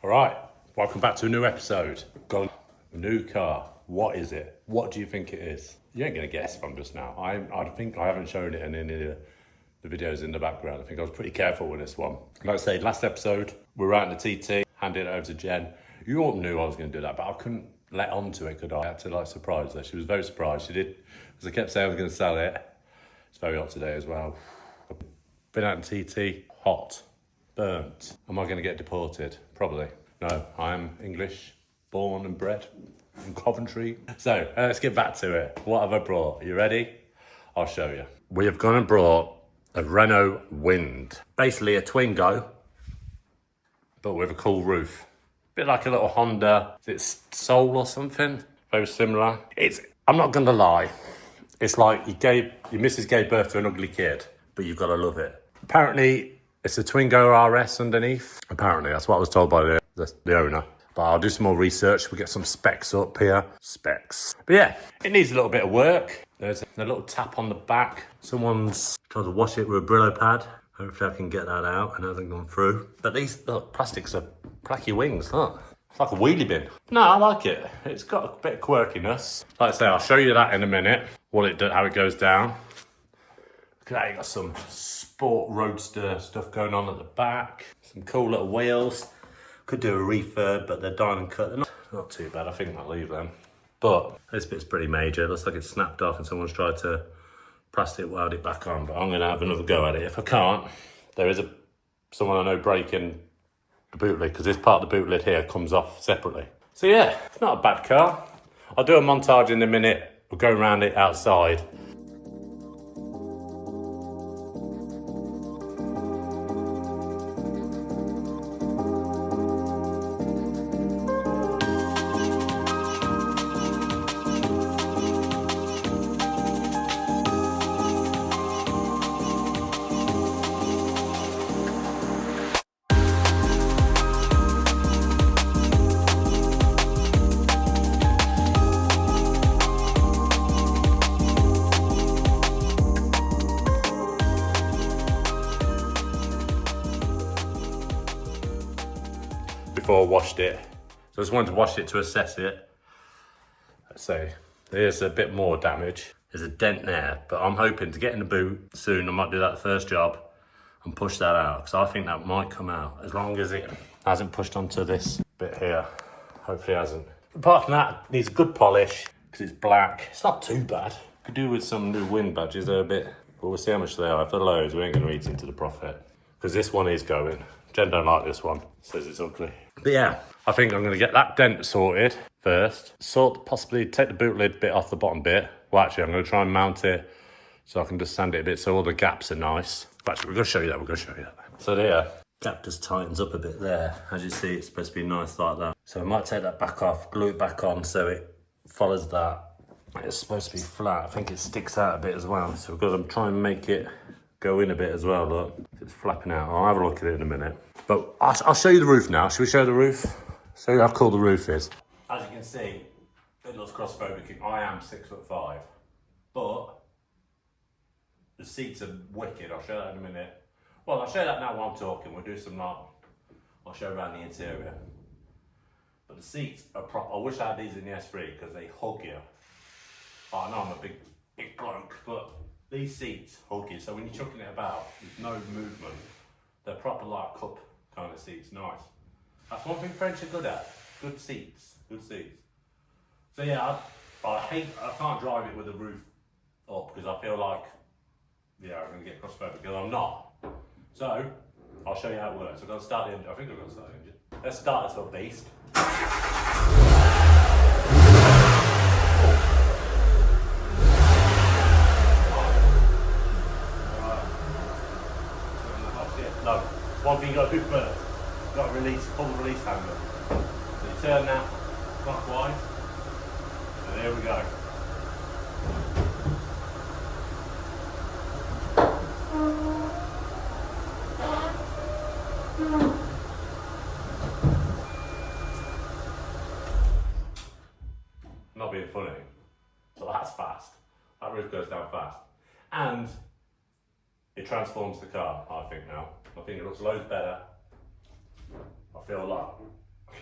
All right, welcome back to a new episode. Got a new car. What is it? What do you think it is? You ain't gonna guess from just now. I think I haven't shown it in any of the videos in the background. I think I was pretty careful with this one. Like I said, last episode, we were out in the TT, handed it over to Jen. You all knew I was gonna do that, but I couldn't let on to it, could I? I had to surprise her. She was very surprised. She did, because I kept saying I was gonna sell it. It's very hot today as well. Been out in TT, hot, burnt. Am I gonna get deported? Probably. No, I'm English, born and bred in Coventry. So let's get back to it. What have I brought? You ready? I'll show you. We have gone and brought a Renault Wind. Basically a Twingo, but with a cool roof. Bit like a little Honda, is it Soul or something? Very similar. I'm not gonna lie, it's like your missus gave birth to an ugly kid, but you've gotta love it. Apparently, it's a Twingo RS underneath. Apparently, that's what I was told by the owner. But I'll do some more research. We'll get some specs up here. Specs. But yeah, it needs a little bit of work. There's a little tap on the back. Someone's tried to wash it with a Brillo pad. Hopefully I can get that out. It hasn't gone through. But these plastics are placky wings, look. It's like a wheelie bin. No, I like it. It's got a bit of quirkiness. Like I say, I'll show you that in a minute. How it goes down. Look at that, you got some sport roadster stuff going on at the back. Some cool little wheels. Could do a refurb, but they're diamond cut. They're not too bad. I think I'll leave them. But this bit's pretty major. It looks like it's snapped off and someone's tried to plastic weld it back on, but I'm gonna have another go at it. If I can't, there is someone I know breaking the boot lid, because this part of the boot lid here comes off separately. So yeah, it's not a bad car. I'll do a montage in a minute. We'll go around it outside. Before I washed it. So I just wanted to wash it to assess it. Let's say there's a bit more damage. There's a dent there, but I'm hoping to get in the boot soon. I might do that the first job and push that out, because I think that might come out, as long as it hasn't pushed onto this bit here. Hopefully it hasn't. Apart from that, it needs a good polish, because it's black. It's not too bad. Could do with some new wind badges. They're a bit, but we'll see how much they are. If they're loads, we ain't gonna eat into the profit, because this one is going. Jen don't like this one, says it's ugly. But yeah, I think I'm going to get that dent sorted first. Possibly take the boot lid bit off the bottom bit. Well, actually, I'm going to try and mount it so I can just sand it a bit so all the gaps are nice. But actually, we're going to show you that, So there, gap just tightens up a bit there. As you see, it's supposed to be nice like that. So I might take that back off, glue it back on so it follows that. It's supposed to be flat. I think it sticks out a bit as well. So we've got to try and make it go in a bit as well, look. It's flapping out. I'll have a look at it in a minute. But I'll show you the roof now. Should we show the roof? Show you how cool the roof is. As you can see, it looks claustrophobic. I am 6'5", but the seats are wicked. I'll show that in a minute. Well, I'll show you that now while I'm talking. We'll do some I'll show around the interior. But the seats are proper. I wish I had these in the S3 because they hug you. Oh, I know I'm a big bloke, but these seats hug you, so when you're chucking it about, there's no movement. They're proper like cup kind of seats, nice. That's one thing French are good at, good seats. So yeah, I can't drive it with the roof up because I feel like, yeah, I'm gonna get claustrophobic, because I'm not. So, I'll show you how it works. I've got to start the engine. I think I've got to start the engine. Let's start this little beast. No, one thing you got to do first, you've got to pull the release handle. So you turn that clockwise, and there we go. I'm not being funny, so that's fast. That roof goes down fast. And it transforms the car, I think now. I think it looks loads better. I feel like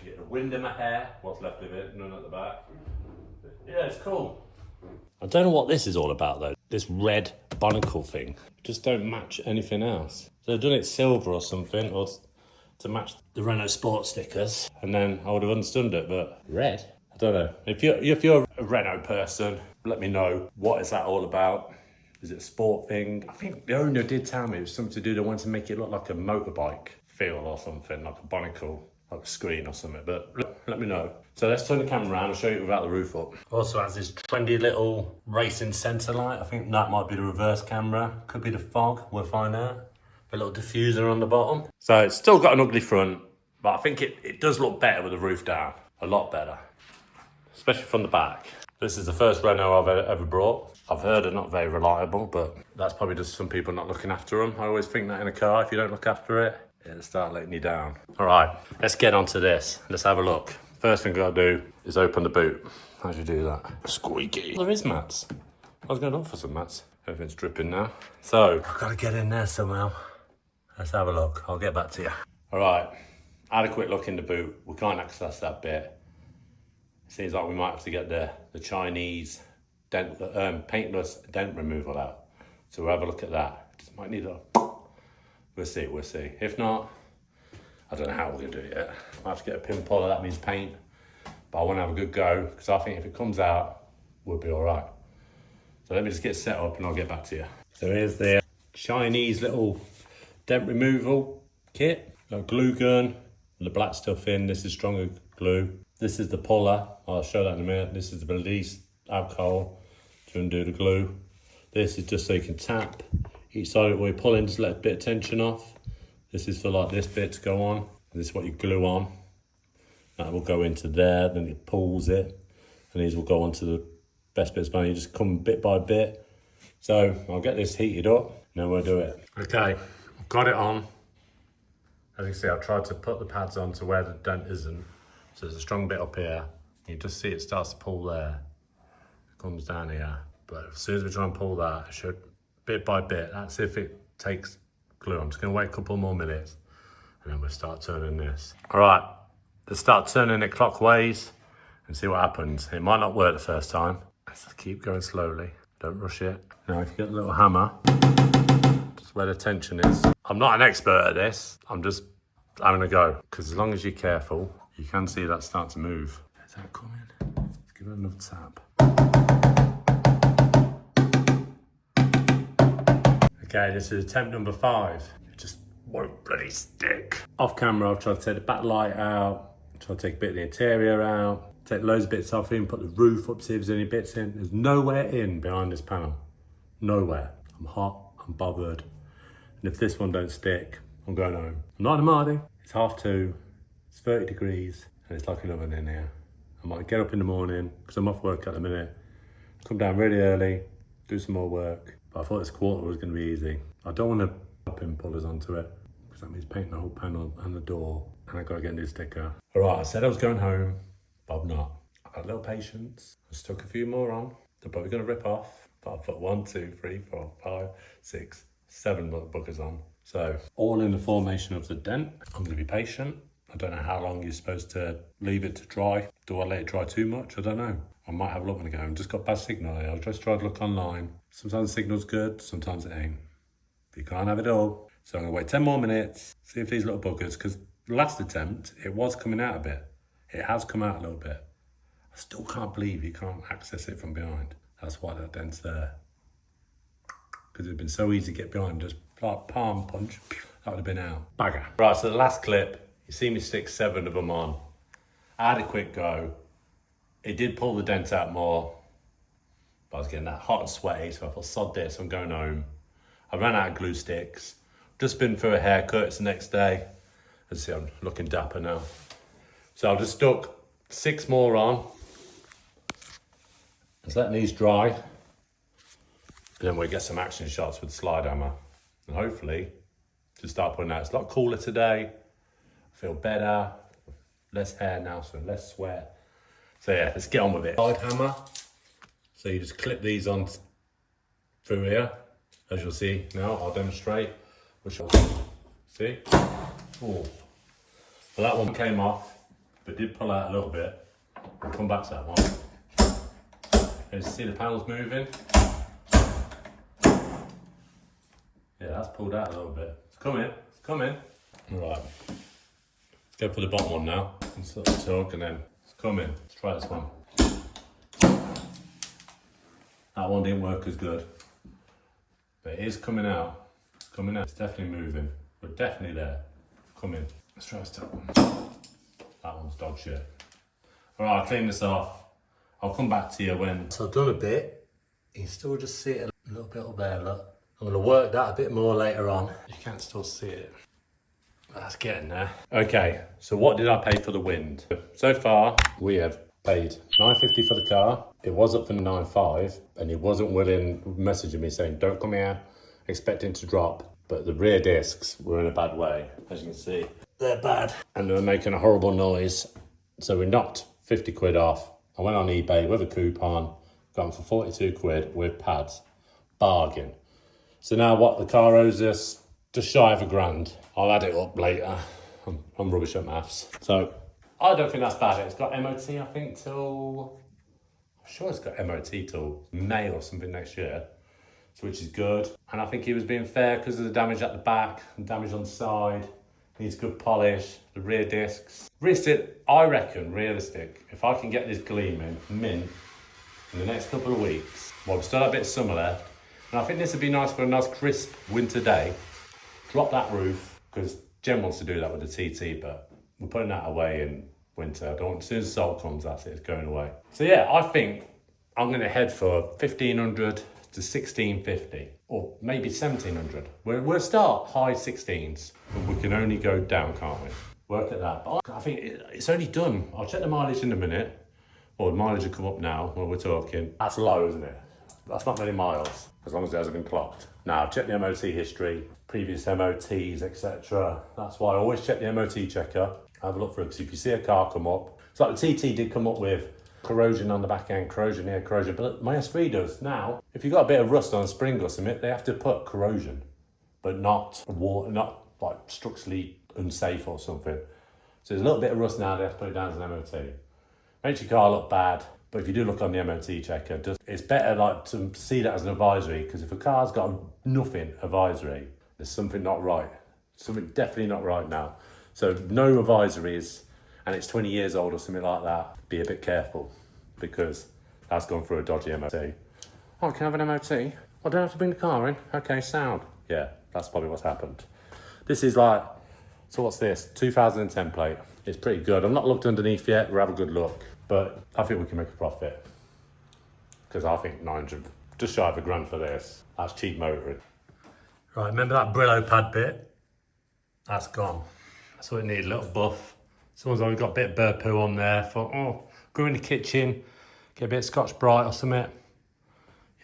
Get a wind in my hair, what's left of it, none at the back. But yeah, it's cool. I don't know what this is all about though. This red barnacle thing. Just don't match anything else. So they've done it silver or something, or to match the Renault Sport stickers, and then I would have understood it, but red? I don't know. If you're a Renault person, let me know. What is that all about? Is it a sport thing? I think the owner did tell me it was something to do, they wanted to make it look like a motorbike feel or something, like a barnacle, like a screen or something, but let me know. So let's turn the camera around and show you without the roof up. Also has this trendy little racing centre light. I think that might be the reverse camera. Could be the fog, we'll find out. A little diffuser on the bottom. So it's still got an ugly front, but I think it does look better with the roof down. A lot better, especially from the back. This is the first Renault I've ever brought. I've heard they're not very reliable, but that's probably just some people not looking after them. I always think that in a car, if you don't look after it, it'll start letting you down. All right, let's get onto this. Let's have a look. First thing I've got to do is open the boot. How do you do that? Squeaky. There is mats. I was going to look for some mats. Everything's dripping now. So, I've got to get in there somehow. Let's have a look. I'll get back to you. All right, I had a quick look in the boot. We can't access that bit. Seems like we might have to get the Chinese dent, paintless dent removal out. So we'll have a look at that. Just might need a... We'll see. If not, I don't know how we're going to do it yet. I have to get a pin puller, that means paint. But I want to have a good go, because I think if it comes out, we'll be all right. So let me just get set up and I'll get back to you. So here's the Chinese little dent removal kit. Got a glue gun and the black stuff in. This is stronger glue. This is the puller. I'll show that in a minute. This is the release alcohol to undo the glue. This is just so you can tap each side of it while you're pulling, just let a bit of tension off. This is for like this bit to go on. This is what you glue on. That will go into there, then it pulls it. And these will go onto the best bits, man. You just come bit by bit. So I'll get this heated up and then we'll do it. Okay, I've got it on. As you can see, I've tried to put the pads on to where the dent isn't. So there's a strong bit up here. You just see it starts to pull there. It comes down here. But as soon as we try and pull that, it should, bit by bit, that's if it takes glue. I'm just gonna wait a couple more minutes and then we'll start turning this. All right, let's start turning it clockwise and see what happens. It might not work the first time. Let's just keep going slowly. Don't rush it. Now if you get a little hammer, just where the tension is. I'm not an expert at this. I'm just having a go. Because as long as you're careful, you can see that start to move. Is that coming? Let's give it another tap. Okay, this is attempt number 5. It just won't bloody stick. Off camera, I've tried to take the backlight out, try to take a bit of the interior out, take loads of bits off in, put the roof up, see if there's any bits in. There's nowhere in behind this panel. Nowhere. I'm hot, I'm bothered. And if this one don't stick, I'm going home. I'm not in a Mardi. It's 2:30, it's 30 degrees, and it's like an oven in here. I might get up in the morning, because I'm off work at the minute, come down really early, do some more work. But I thought this quarter was going to be easy. I don't want to put pin pullers onto it, because that means painting the whole panel and the door, and I've got to get a new sticker. All right, I said I was going home, but I'm not. I've got a little patience. I stuck a few more on. They're probably going to rip off, but I've put 1, 2, 3, 4, 5, 6, 7 bookers on. So all in the formation of the dent. I'm going to be patient. I don't know how long you're supposed to leave it to dry. Do I let it dry too much? I don't know. I might have a look when I go home. Just got bad signal. I'll just try to look online. Sometimes the signal's good, sometimes it ain't. But you can't have it all. So I'm going to wait 10 more minutes, see if these little buggers, because the last attempt, it was coming out a bit. It has come out a little bit. I still can't believe you can't access it from behind. That's why that dent's there. Because it'd been so easy to get behind, just like palm punch, that would have been out. Bagger. Right, so the last clip, you see me stick 7 of them on. I had a quick go. It did pull the dent out more, but I was getting that hot and sweaty, so I thought, sod this, I'm going home. I ran out of glue sticks. Just been for a haircut, it's the next day. As you see, I'm looking dapper now. So I've just stuck 6 more on. Just letting these dry. Then we'll get some action shots with the slide hammer. And hopefully, to start putting out. It's a lot cooler today. I feel better. Less hair now, so less sweat. So yeah, let's get on with it. Slide hammer. So you just clip these on through here. As you'll see now, I'll demonstrate. Which I'll see. Oh. Well, that one came off. but did pull out a little bit. We'll come back to that one. You see the panels moving? Yeah, that's pulled out a little bit. It's coming, it's coming. All right, let's go for the bottom one now. Let's sort of talk and then it's coming. Let's try this one. That one didn't work as good, but it is coming out. It's coming out, it's definitely moving. We're definitely there. Coming. Let's try this top one. That one's dog shit. All right, I'll clean this off. I'll come back to you when. So I've done a bit. You can still just see it a little bit up there, look. I'm gonna work that a bit more later on. You can still see it. That's getting there. Okay, so what did I pay for the wind? So far, we have paid $9.50 for the car. It was up for $9.5, and he wasn't willing, messaging me saying, don't come here expecting to drop. But the rear discs were in a bad way, as you can see. They're bad. And they were making a horrible noise. So we knocked 50 quid off. I went on eBay with a coupon, got them for 42 quid with pads. Bargain. So now what the car owes us, just shy of £1,000. I'll add it up later. I'm rubbish at maths. So I don't think that's bad. It's got MOT, I think, till, I'm sure it's got MOT till May or something next year. So which is good. And I think he was being fair because of the damage at the back and damage on the side. Needs good polish, the rear discs. I reckon, realistic, if I can get this gleaming, mint, in the next couple of weeks, well, we've still got a bit of summer left, and I think this would be nice for a nice crisp winter day. Drop that roof, because Jen wants to do that with the TT, but we're putting that away in winter. As soon as the salt comes, that's it, it's going away. So yeah, I think I'm gonna head for 1,500 to 1,650, or maybe 1,700. We'll start high 16s, but we can only go down, can't we? Work at that. But I think it's only done. I'll check the mileage in a minute. Or the mileage will come up now when we're talking. That's low, isn't it? That's not many miles, as long as it hasn't been clocked. Now, check the MOT history, previous MOTs, etc. That's why I always check the MOT checker. Have a look for it, because if you see a car come up, it's like the TT did come up with corrosion on the back end, corrosion here, corrosion, but my S3 does. Now, if you've got a bit of rust on a spring or something, they have to put corrosion, but not water, not like structurally unsafe or something. So there's a little bit of rust now, they have to put it down as an MOT. Makes your car look bad, but if you do look on the MOT checker, it's better like to see that as an advisory, because if a car's got nothing advisory, there's something not right. Something definitely not right now. So no advisories, and it's 20 years old or something like that, be a bit careful, because that's gone through a dodgy MOT. Oh, can I have an MOT? I don't have to bring the car in. Okay, sound. Yeah, that's probably what's happened. This is like, so what's this? 2010 plate. It's pretty good. I've not looked underneath yet. We'll have a good look, but I think we can make a profit, because I think 900, just shy of £1,000 for this. That's cheap motoring. Right, remember that Brillo pad bit? That's gone. That's what it needed, a little buff. Someone's already got a bit of bird poo on there. Thought, oh, go in the kitchen, get a bit of Scotch Brite or something.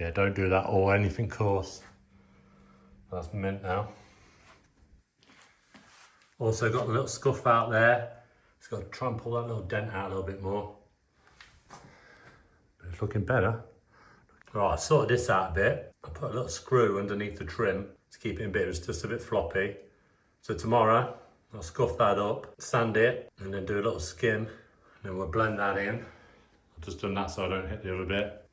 Yeah, don't do that or anything coarse. That's mint now. Also got a little scuff out there. It's got to try and pull that little dent out a little bit more. But it's looking better. Right, I sorted this out a bit. I put a little screw underneath the trim to keep it in bit. It was just a bit floppy. So tomorrow, I'll scuff that up, sand it, and then do a little skim. And then we'll blend that in. I've just done that so I don't hit the other bit.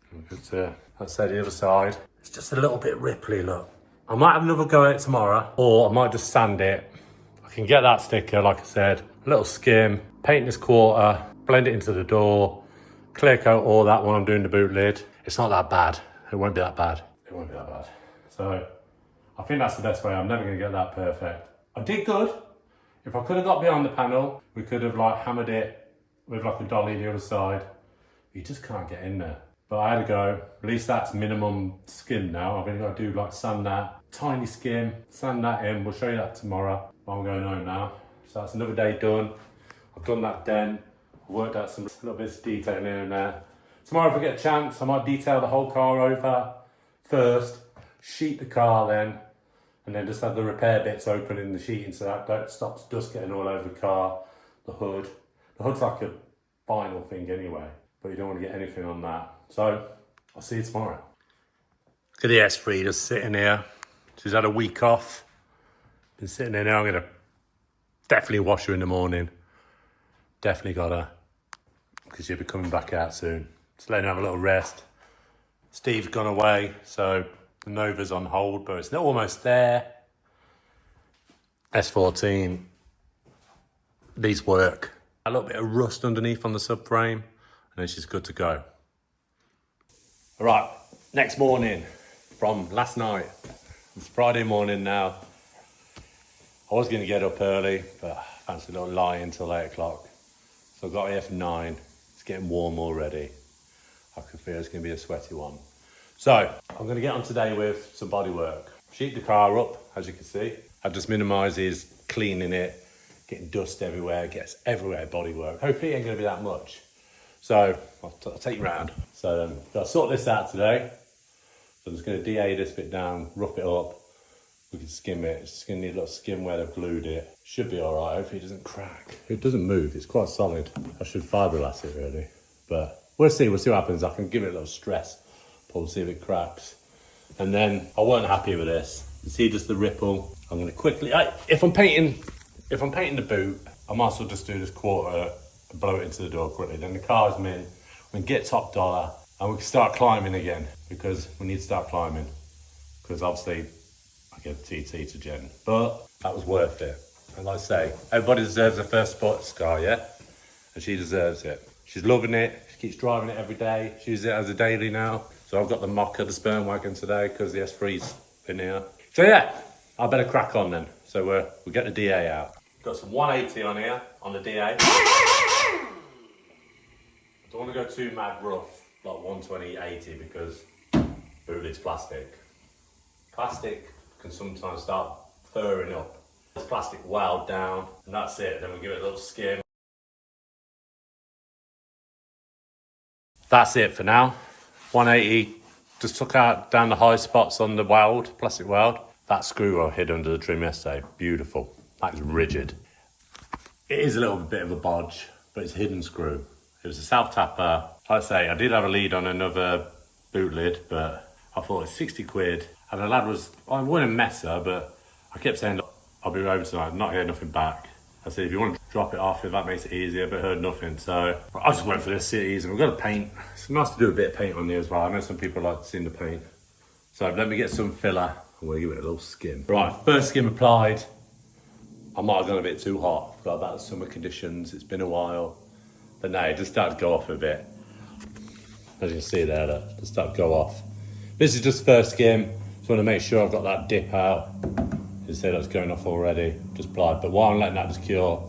Let's say the other side. It's just a little bit ripply, look. I might have another go at it tomorrow, or I might just sand it. I can get that sticker, like I said, a little skim, paint this quarter, blend it into the door, clear coat all that when I'm doing the boot lid. It's not that bad. It won't be that bad. It won't be that bad. So I think that's the best way. I'm never gonna get that perfect. I did good. If I could have got behind the panel, we could have like hammered it with like a dolly the other side. You just can't get in there. But I had to go. At least that's minimum skim now. I've only got to do like sand that, tiny skim, sand that in. We'll show you that tomorrow. I'm going home now. So that's another day done. I've done that dent. I've worked out some little bits of detailing here and there. Tomorrow if I get a chance, I might detail the whole car over first, sheet the car then, and then just have the repair bits open in the sheeting so that stops dust getting all over the car, the hood. The hood's like a vinyl thing anyway, but you don't want to get anything on that. So I'll see you tomorrow. Look at the S3 just sitting here. She's had a week off. Been sitting there now. I'm going to definitely wash her in the morning. Definitely gotta, because you'll be coming back out soon. Just letting her have a little rest. Steve's gone away, so the Nova's on hold, but it's almost there. S14 needs work. A little bit of rust underneath on the subframe, and then she's good to go. All right, next morning from last night. It's Friday morning now. I was going to get up early, but I fancy a little lie until 8 o'clock. So I got here for 9. It's getting warm already. I can feel it's going to be a sweaty one. So I'm going to get on today with some bodywork. Sheet the car up, as you can see. That just minimises cleaning it, getting dust everywhere, gets everywhere bodywork. Hopefully it ain't going to be that much. So I'll take you round. So I'll sort this out today. So I'm just going to DA this bit down, rough it up. We can skim it. It's just going to need a little skim where they've glued it. Should be all right. Hopefully it doesn't crack. It doesn't move. It's quite solid. I should fiberglass it really, but we'll see. We'll see what happens. I can give it a little stress pull, see if it cracks. And then I weren't happy with this. You see just the ripple. I'm going to quickly. If I'm painting the boot, I might as well just do this quarter and blow it into the door quickly. Then the car's in. We can get top dollar and we can start climbing again, because we need to start climbing. Because obviously I get TT to Jen, but that was worth it. And like I say, everybody deserves a first sports car, yeah? And she deserves it. She's loving it. She keeps driving it every day. She uses it as a daily now. So I've got the Mocha, the sperm wagon today, because the S3's in here. So yeah, I better crack on then. So we'll get the DA out. Got some 180 on here, on the DA. I don't want to go too mad rough, like 120, 80, because boot lid's plastic. Plastic can sometimes start furring up. It's plastic weld down, and that's it. Then we give it a little skim. That's it for now. 180, just took out down the high spots on the weld, plastic weld. That screw I hid under the trim yesterday, beautiful. That is rigid. It is a little bit of a bodge, but it's a hidden screw. It was a self-tapper. Like I say, I did have a lead on another boot lid, but I thought it's 60 quid. And the lad was, I wasn't a messer, but I kept saying, I'll be over tonight, not heard nothing back. I said, if you want to drop it off, if that makes it easier, but heard nothing. So I just went for this cities, and we've got to paint. It's nice to do a bit of paint on there as well. I know some people like seeing the paint. So let me get some filler. I'm going to give it a little skim. Right, first skim applied. I might have gone a bit too hot. Forgot about the summer conditions. It's been a while. But no, it just started to go off a bit. As you can see there, look, it started to go off. This is just first skim. Just want to make sure I've got that dip out. You see that's going off already. Just applied. But while I'm letting that just cure,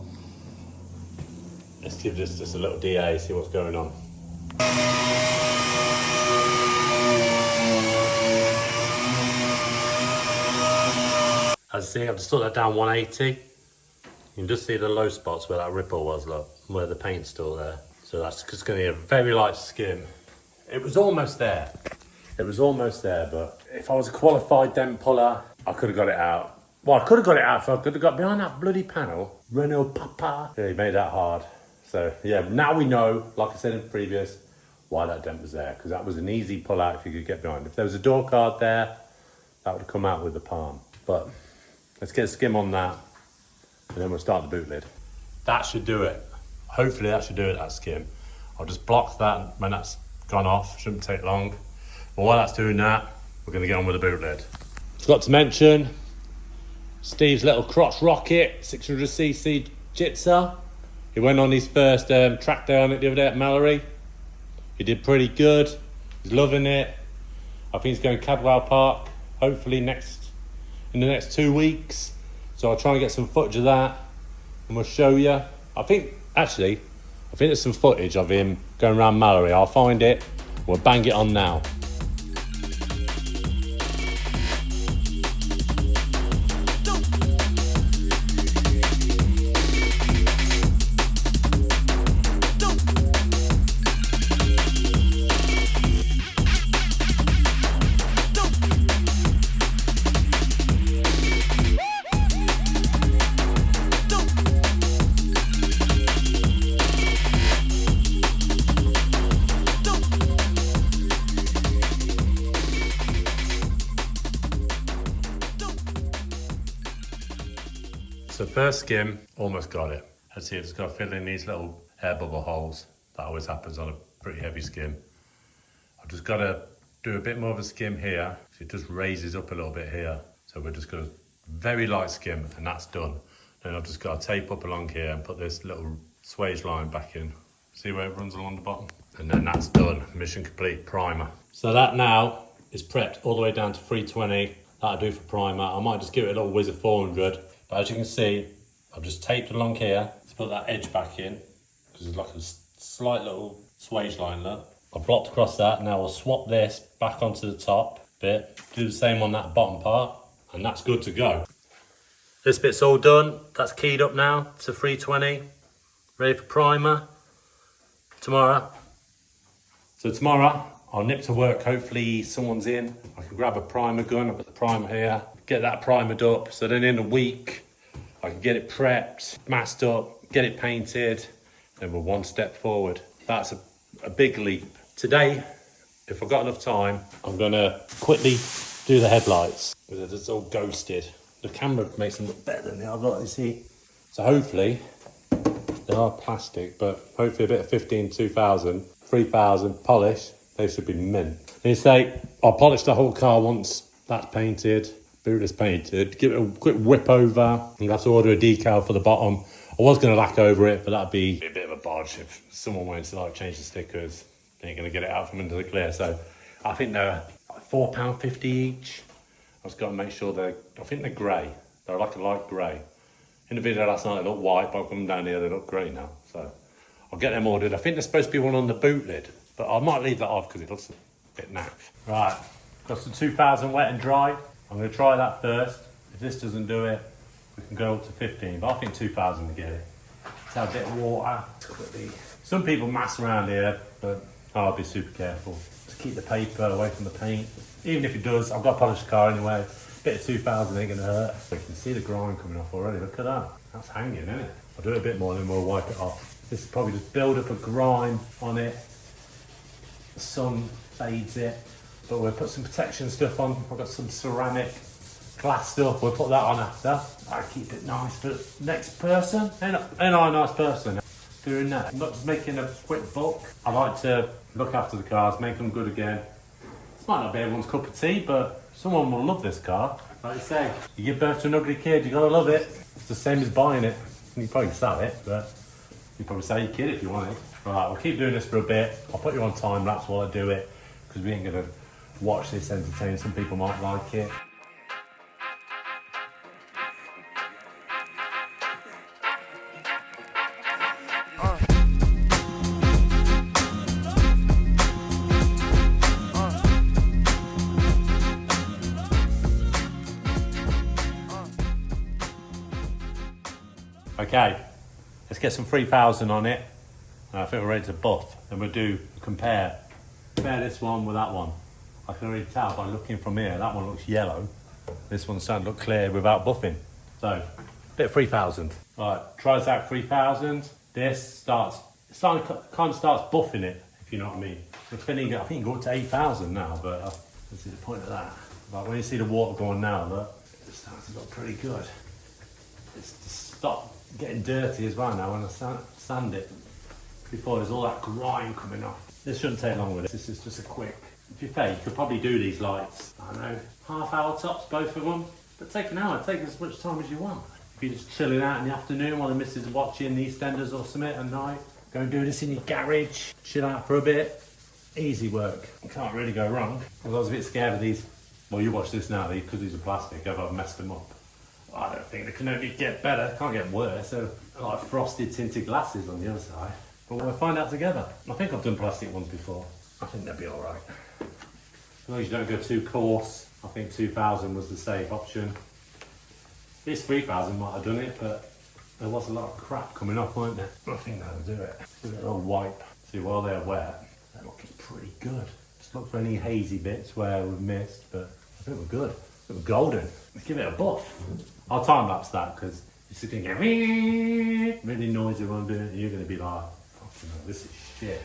let's give this just a little DA, see what's going on. As you see, I've just took that down 180. You can just see the low spots where that ripple was, look, where the paint's still there. So that's just going to be a very light skim. It was almost there. It was almost there, but if I was a qualified dent puller, I could have got it out. Well, I could have got it out if I could have got behind that bloody panel. Renault Papa. Yeah, he made that hard. So yeah, now we know, like I said in the previous, why that dent was there, because that was an easy pull out if you could get behind. If there was a door card there, that would have come out with the palm. But let's get a skim on that, and then we'll start the boot lid. That should do it. Hopefully that should do it, that skim. I'll just block that when that's gone off. Shouldn't take long. But while that's doing that, we're going to get on with the boot lid. Forgot to mention Steve's little crotch rocket, 600cc Jitsa. He went on his first track day on it the other day at Mallory. He did pretty good. He's loving it. I think he's going Cadwell Park, hopefully in the next 2 weeks. So I'll try and get some footage of that, and we'll show you. I think there's some footage of him going around Mallory. I'll find it. We'll bang it on now. So first skim, almost got it. Let's see, it's got to fill in these little air bubble holes. That always happens on a pretty heavy skim. I've just got to do a bit more of a skim here. So it just raises up a little bit here. So we're just going to very light skim and that's done. Then I've just got to tape up along here and put this little swage line back in. See where it runs along the bottom? And then that's done, mission complete, primer. So that now is prepped all the way down to 320. That'll do for primer. I might just give it a little whiz of 400. But as you can see, I've just taped along here to put that edge back in, because there's like a slight little swage line there. I've blocked across that. Now we'll swap this back onto the top bit, do the same on that bottom part, and that's good to go. This bit's all done. That's keyed up now to 320. Ready for primer. Tomorrow. So tomorrow, I'll nip to work. Hopefully someone's in. I can grab a primer gun. I've got the primer here. Get that primered up. So then in a week, I can get it prepped, masked up, get it painted. Then we're one step forward. That's a big leap. Today, if I've got enough time, I'm gonna quickly do the headlights, because it's all ghosted. The camera makes them look better than the other, you see. So hopefully, they are plastic, but hopefully a bit of 15, 2000, 3000 polish, they should be mint. They say, I'll polish the whole car once that's painted, boot is painted, give it a quick whip over, and have to order a decal for the bottom. I was going to lack over it, but that'd be a bit of a bodge if someone wanted to like change the stickers. They ain't going to get it out from under the clear. So I think they're like £4.50 each. I've just got to make sure I think they're grey. They're like a light grey. In the video last night they look white, but I've come down here, they look grey now. So I'll get them ordered. I think there's supposed to be one on the boot lid, but I might leave that off because it looks a bit naff. Right, got some 2000 wet and dry. I'm going to try that first. If this doesn't do it, we can go up to 15, but I think 2000 to get it. Let's have a bit of water quickly. Some people mess around here, but I'll be super careful. Just keep the paper away from the paint. Even if it does, I've got to polish the car anyway. Bit of 2000 ain't gonna hurt. You can see the grime coming off already. Look at that. That's hanging, isn't it? I'll do it a bit more, then we'll wipe it off. This is probably just build up a grime on it. The sun fades it, but we'll put some protection stuff on. I've got some ceramic glass stuff. We'll put that on after. I keep it nice for the next person. Ain't I a nice person doing that? I'm not just making a quick buck. I like to look after the cars, make them good again. This might not be everyone's cup of tea, but someone will love this car. Like you say, you give birth to an ugly kid, you gotta love it. It's the same as buying it. You probably sell it, but you probably sell your kid if you want it. Right, we'll keep doing this for a bit. I'll put you on time lapse while I do it, because we ain't gonna watch this entertain. Some people might like it. Okay, let's get some 3000 on it. I think we're ready to buff. Then we'll do compare this one with that one. I can already tell by looking from here, that one looks yellow. This one's starting to look clear without buffing. So, bit of 3000. Right, try this out 3000. This kind of starts buffing it, if you know what I mean. I think you can go up to 8000 now, but this is the point of that. Like when you see the water going now, look, it starts to look pretty good. It's to stop getting dirty as well now when I sand it. Before there's all that grime coming off. This shouldn't take long with it. This is just a quick. If you're fair, you could probably do these lights, I don't know, half hour tops, both of them. But take an hour, take as much time as you want. If you're just chilling out in the afternoon while the missus is watching the EastEnders or something at night, go and do this in your garage, chill out for a bit. Easy work. You can't really go wrong. I was a bit scared of these. Well, you watch this now, because these are plastic, I've messed them up. I don't think they can only get better, can't get worse. So like frosted tinted glasses on the other side. But we'll find out together. I think I've done plastic ones before. I think they'll be all right. As long as you don't go too coarse. I think 2000 was the safe option. This 3000 might have done it, but there was a lot of crap coming off, weren't there? I think that'll do it. Give it a little wipe. See, while they're wet, they're looking pretty good. Just look for any hazy bits where we've missed, but I think we're good. I think we're golden. Let's give it a buff. I'll time lapse that because you're sitting here really noisy when I'm doing it, and you're going to be like, fucking hell, this is shit.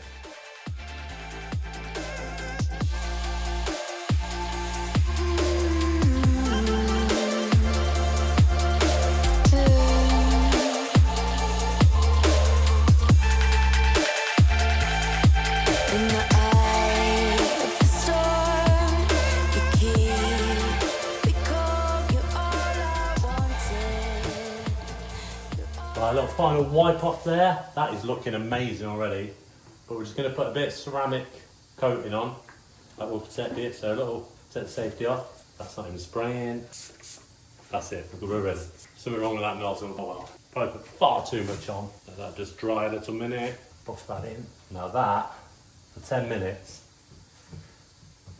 final wipe off there. That is looking amazing already. But we're just going to put a bit of ceramic coating on. That will protect it, so a little set the safety off. That's not even spraying. That's it, we're ready. Something wrong with that nozzle. Oh well, probably put far too much on. Let that just dry a little minute. Buff that in. Now that, for 10 minutes,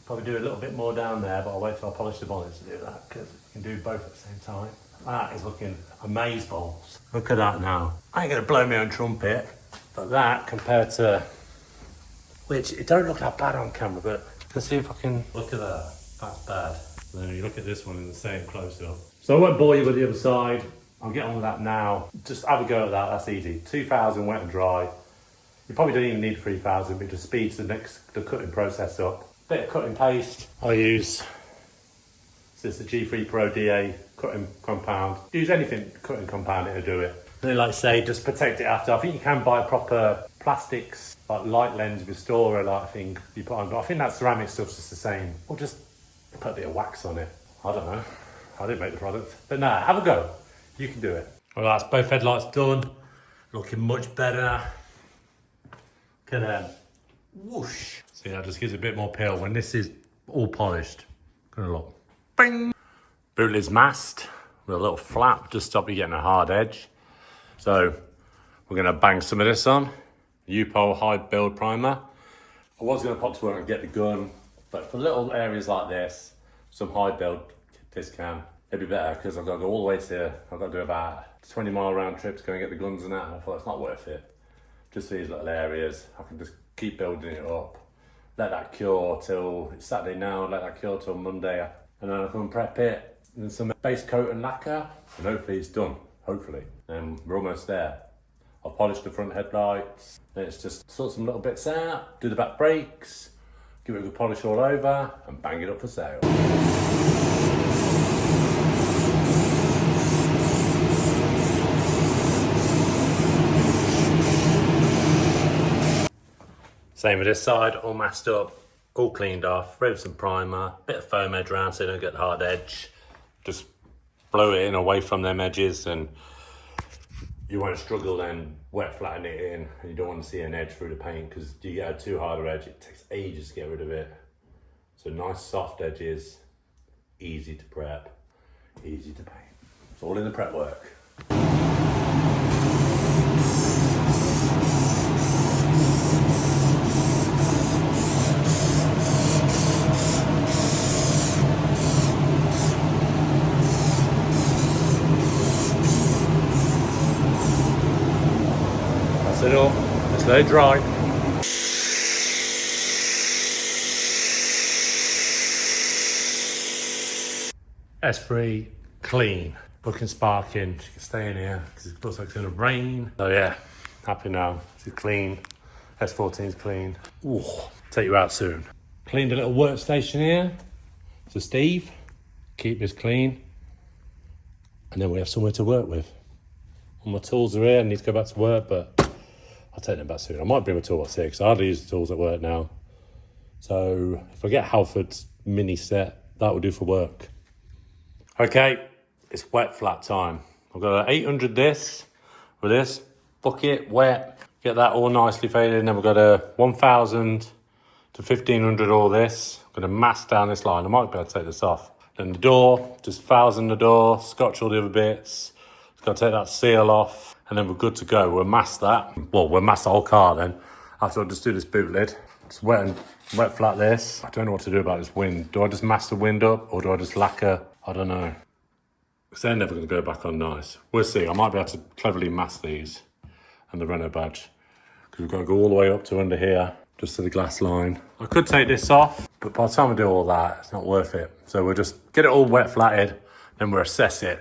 probably do a little bit more down there, but I'll wait till I polish the bonnet to do that, because you can do both at the same time. That is looking amazeballs. Look at that now. I ain't gonna blow my own trumpet, but that compared to, which it don't look that bad on camera, but let's see if I can, look at that, that's bad. Then you look at this one in the same close up. So I won't bore you with the other side. I'll get on with that now. Just have a go at that, that's easy. 2,000 wet and dry. You probably don't even need 3,000, but it just speeds the cutting process up. Bit of cutting paste. I use, this is the G3 Pro DA cutting compound. Use anything cutting compound, it'll do it. And then, like I say, just protect it after. I think you can buy proper plastics, like light lens restorer, like I think you put on, but I think that ceramic stuff's just the same. Or just put a bit of wax on it. I don't know. I didn't make the product. But nah, have a go. You can do it. Well, that's both headlights done. Looking much better. Look at them. Whoosh. See, that just gives it a bit more peel when this is all polished. Gonna look. Bing! Boot lid's masked with a little flap just to stop you getting a hard edge. So we're gonna bang some of this on. U-Pole high build primer. I was gonna pop to work and get the gun, but for little areas like this, some high build this can, it'd be better because I've got to go all the way to, I've got to do about 20-mile round trip to go and get the guns and that, and I thought it's not worth it. Just these little areas, I can just keep building it up. Let that cure till, it's Saturday now, let that cure till Monday, and then I can prep it, and some base coat and lacquer, and hopefully it's done, hopefully. And we're almost there. I'll polish the front headlights, and it's just sort some little bits out, do the back brakes, give it a good polish all over, and bang it up for sale. Same with this side, all masked up, all cleaned off, ready with some primer, bit of foam edge around so you don't get the hard edge. Just blow it in away from them edges and you won't struggle then wet flatten it in, and you don't want to see an edge through the paint because you get a too hard edge, it takes ages to get rid of it. So nice soft edges, easy to prep, easy to paint. It's all in the prep work. That's it all. Let's let it dry. S3 clean, looking sparking. She can stay in here because it looks like it's gonna rain. So yeah, happy now. She's clean. S14's clean. Ooh, take you out soon. Cleaned a little workstation here. So Steve, keep this clean. And then we have somewhere to work with. All my tools are here. I need to go back to work, but I'll take them back soon. I might bring my toolbox here because I hardly use the tools at work now. So if I get Halford's mini set, that will do for work. Okay, it's wet flat time. I've got an 800 this with this bucket wet. Get that all nicely faded. And then we've got a 1,000 to 1,500 all this. I'm going to mask down this line. I might be able to take this off. Then the door, just 1,000 the door, scotch all the other bits. Just got to take that seal off, and then we're good to go. We'll mask that. Well, we'll mask the whole car then. After I just do this boot lid. It's wet flat this. I don't know what to do about this wind. Do I just mask the wind up, or do I just lacquer? I don't know. Because they're never going to go back on nice. We'll see. I might be able to cleverly mask these and the Renault badge. Because we've got to go all the way up to under here, just to the glass line. I could take this off, but by the time we do all that, it's not worth it. So we'll just get it all wet flatted, then we'll assess it.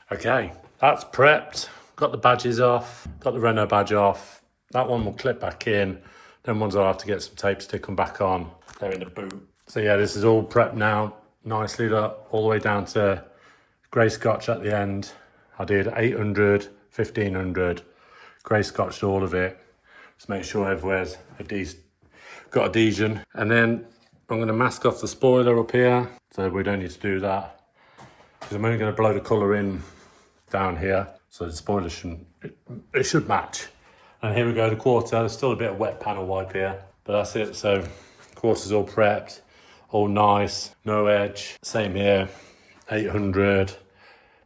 Okay, that's prepped. got the badges off, got the Renault badge off. That one will clip back in. Then ones I'll have to get some tape, stick them back on. They're in the boot. So yeah, this is all prepped now, nicely up, all the way down to grey scotch at the end. I did 800, 1500, grey scotched all of it. Just make sure everywhere's got adhesion. And then I'm gonna mask off the spoiler up here. So we don't need to do that, because I'm only gonna blow the colour in down here. So the spoiler it should match. And here we go, the quarter. There's still a bit of wet panel wipe here, but that's it. So quarter's all prepped, all nice, no edge. Same here, 800,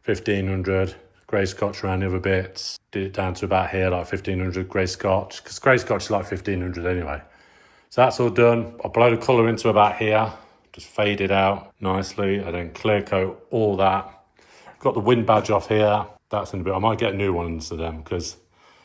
1500, grey scotch around the other bits. Did it down to about here, like 1500 grey scotch, because grey scotch is like 1500 anyway. So that's all done. I'll blow the colour into about here, just fade it out nicely, and then clear coat all that. Got the wind badge off here. That's in a bit. I might get new ones of them because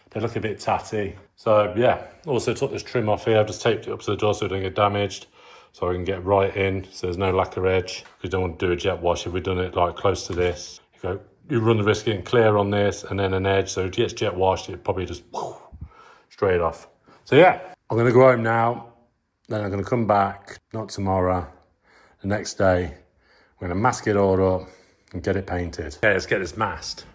they look a bit tatty. So yeah, also took this trim off here. I've just taped it up to the door so it doesn't get damaged, so I can get right in, so there's no lacquer edge. We don't want to do a jet wash. If we've done it like close to this, you run the risk of getting clear on this and then an edge. So if it gets jet washed, it probably just straight off. So yeah, I'm gonna go home now. Then I'm gonna come back, not tomorrow, the next day. We're gonna mask it all up and get it painted. Okay, let's get this masked.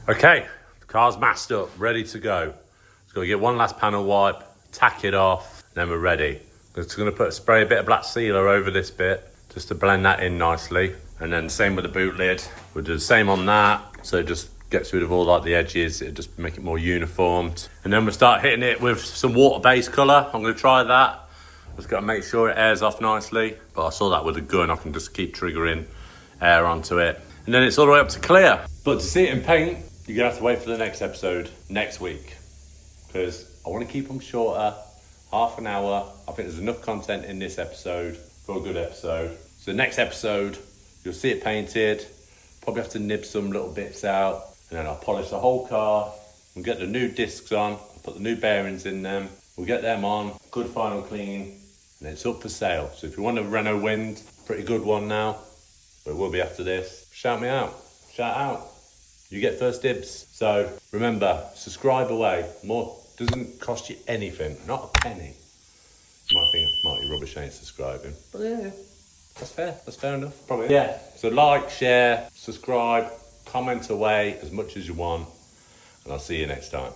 Okay, the car's masked up, ready to go. Just got to get one last panel wipe, tack it off, and then we're ready. I'm just going to spray a bit of black sealer over this bit, just to blend that in nicely. And then same with the boot lid. We'll do the same on that, so it just gets rid of all like the edges. It'll just make it more uniformed. And then we'll start hitting it with some water-based colour. I'm going to try that. Just got to make sure it airs off nicely. But I saw that with a gun, I can just keep triggering air onto it. And then it's all the way up to clear. But to see it in paint, you're gonna have to wait for the next episode next week, because I want to keep them shorter, half an hour. I think there's enough content in this episode for a good episode. So the next episode, you'll see it painted. Probably have to nib some little bits out, and then I'll polish the whole car. We'll get the new discs on, put the new bearings in them. We'll get them on, good final clean, and it's up for sale. So if you want a Renault Wind, pretty good one now, but it will be after this. Shout me out, shout out. You get first dibs. So remember, subscribe away. More doesn't cost you anything, not a penny. You might think Marty rubbish ain't subscribing, but yeah, that's fair enough. Probably. Yeah. So like, share, subscribe, comment away as much as you want, and I'll see you next time.